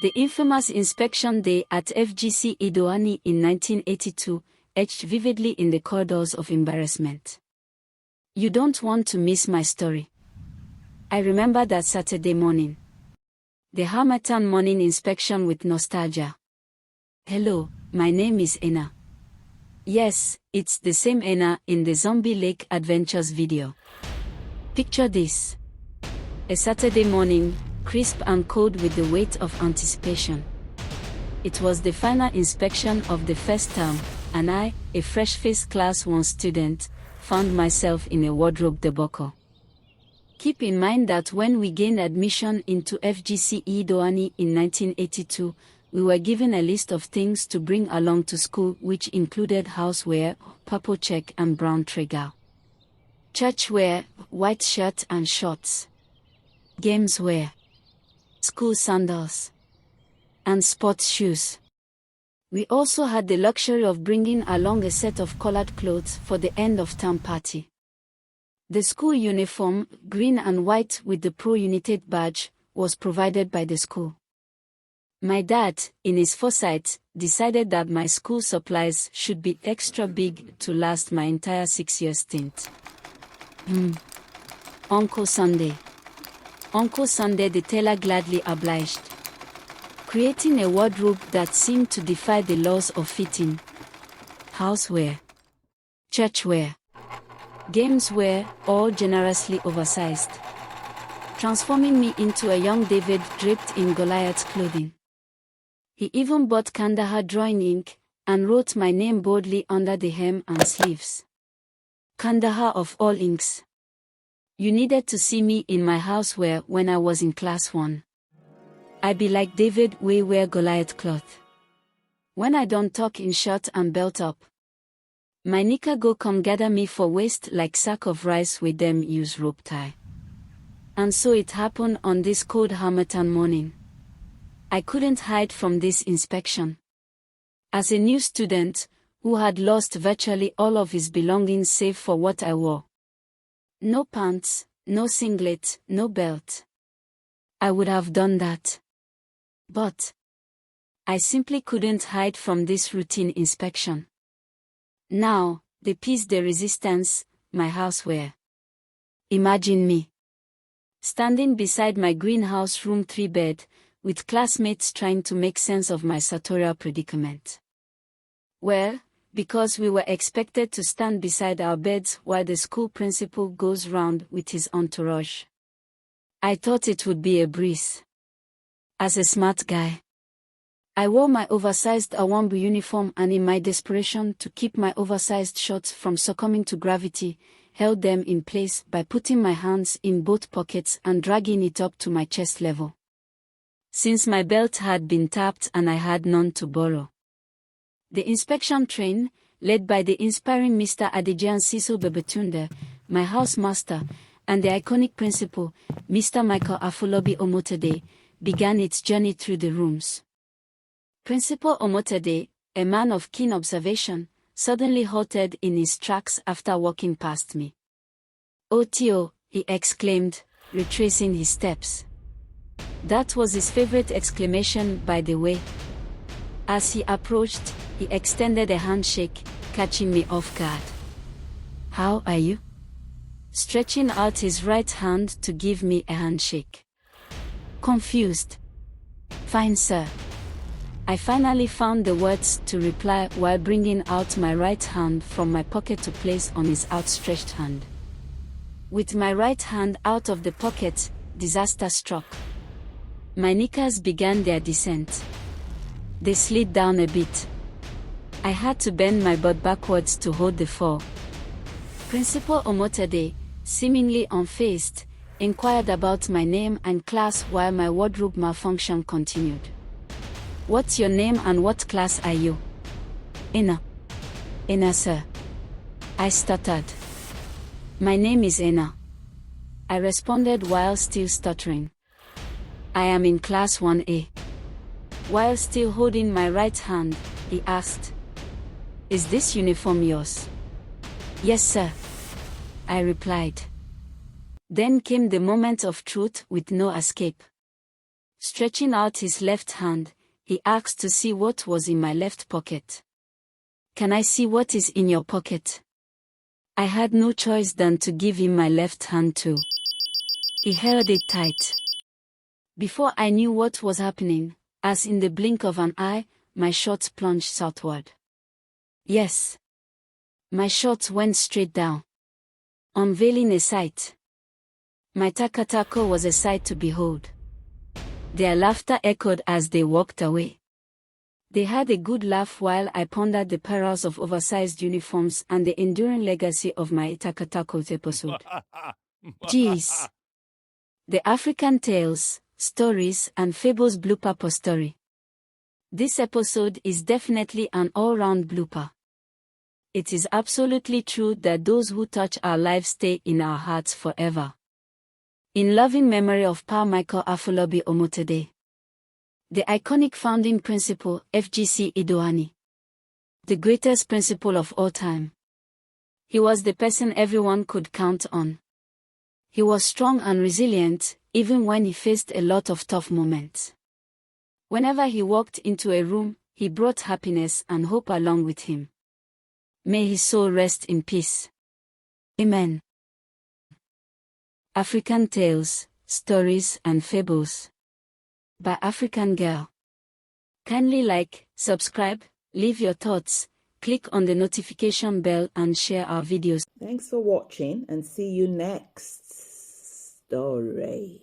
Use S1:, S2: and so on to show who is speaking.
S1: The infamous inspection day at FGC Idoani in 1982, etched vividly in the corridors of embarrassment. You don't want to miss my story. I remember that Saturday morning. The Harmattan morning inspection with nostalgia. Hello, my name is ENA. Yes, it's the same ENA in the Zombie Lake Adventures video. Picture this. A Saturday morning, crisp and cold with the weight of anticipation. It was the final inspection of the first term, and I, a fresh-faced Class 1 student, found myself in a wardrobe debacle. Keep in mind that when we gained admission into FGC Idoani in 1982, we were given a list of things to bring along to school, which included housewear, purple check and brown tregal, churchwear, white shirt and shorts, gameswear, school sandals, and sports shoes. We also had the luxury of bringing along a set of colored clothes for the end-of-term party. The school uniform, green and white with the pro-United badge, was provided by the school. My dad, in his foresight, decided that my school supplies should be extra big to last my entire 6-year stint. Uncle Sunday. Uncle Sunday the tailor gladly obliged, creating a wardrobe that seemed to defy the laws of fitting. Housewear, churchwear, gameswear, all generously oversized, transforming me into a young David draped in Goliath's clothing. He even bought Kandahar drawing ink, and wrote my name boldly under the hem and sleeves. Kandahar of all inks. You needed to see me in my housewear when I was in Class 1. I be like David, we wear Goliath cloth. When I don't talk in shirt and belt up, my nika go come gather me for waist like sack of rice with them use rope tie. And so it happened on this cold Harmattan morning. I couldn't hide from this inspection. As a new student, who had lost virtually all of his belongings save for what I wore. No pants, no singlet, no belt. I would have done that. But I simply couldn't hide from this routine inspection. Now, the piece de resistance, my housewear. Imagine me standing beside my greenhouse room 3 bed, with classmates trying to make sense of my sartorial predicament. Well, because we were expected to stand beside our beds while the school principal goes round with his entourage. I thought it would be a breeze. As a smart guy, I wore my oversized Awambu uniform, and in my desperation to keep my oversized shorts from succumbing to gravity, held them in place by putting my hands in both pockets and dragging it up to my chest level. Since my belt had been tapped and I had none to borrow. The inspection train, led by the inspiring Mr. Adejan Siso Bebetunde, my housemaster, and the iconic principal, Mr. Michael Afolabi Omotade, began its journey through the rooms. Principal Omotade, a man of keen observation, suddenly halted in his tracks after walking past me. "Oh Tio," he exclaimed, retracing his steps. That was his favorite exclamation, by the way. As he approached, he extended a handshake, catching me off guard. "How are you?" Stretching out his right hand to give me a handshake. Confused. "Fine, sir." I finally found the words to reply while bringing out my right hand from my pocket to place on his outstretched hand. With my right hand out of the pocket, disaster struck. My knickers began their descent. They slid down a bit. I had to bend my butt backwards to hold the fall. Principal Omotade, seemingly unfazed, inquired about my name and class while my wardrobe malfunction continued. "What's your name and what class are you?" "ENA." "ENA, sir." I stuttered. "My name is ENA," I responded while still stuttering. "I am in Class 1A. While still holding my right hand, he asked, "Is this uniform yours?" "Yes, sir," I replied. Then came the moment of truth with no escape. Stretching out his left hand, he asked to see what was in my left pocket. "Can I see what is in your pocket?" I had no choice than to give him my left hand too. He held it tight. Before I knew what was happening, as in the blink of an eye, my shorts plunged southward. Yes. My shorts went straight down, unveiling a sight. My takatako was a sight to behold. Their laughter echoed as they walked away. They had a good laugh while I pondered the perils of oversized uniforms and the enduring legacy of my Takatako's episode. Geez. The African Tales, Stories and Fables blooper story. This episode is definitely an all-round blooper. It is absolutely true that those who touch our lives stay in our hearts forever. In loving memory of Pa Michael Afolabi Omotade. The iconic founding principal, FGC Idoani. The greatest principal of all time. He was the person everyone could count on. He was strong and resilient, even when he faced a lot of tough moments. Whenever he walked into a room, he brought happiness and hope along with him. May his soul rest in peace. Amen. African Tales, Stories and Fables. By African Girl. Kindly like, subscribe, leave your thoughts, click on the notification bell and share our videos.
S2: Thanks for watching and see you next story.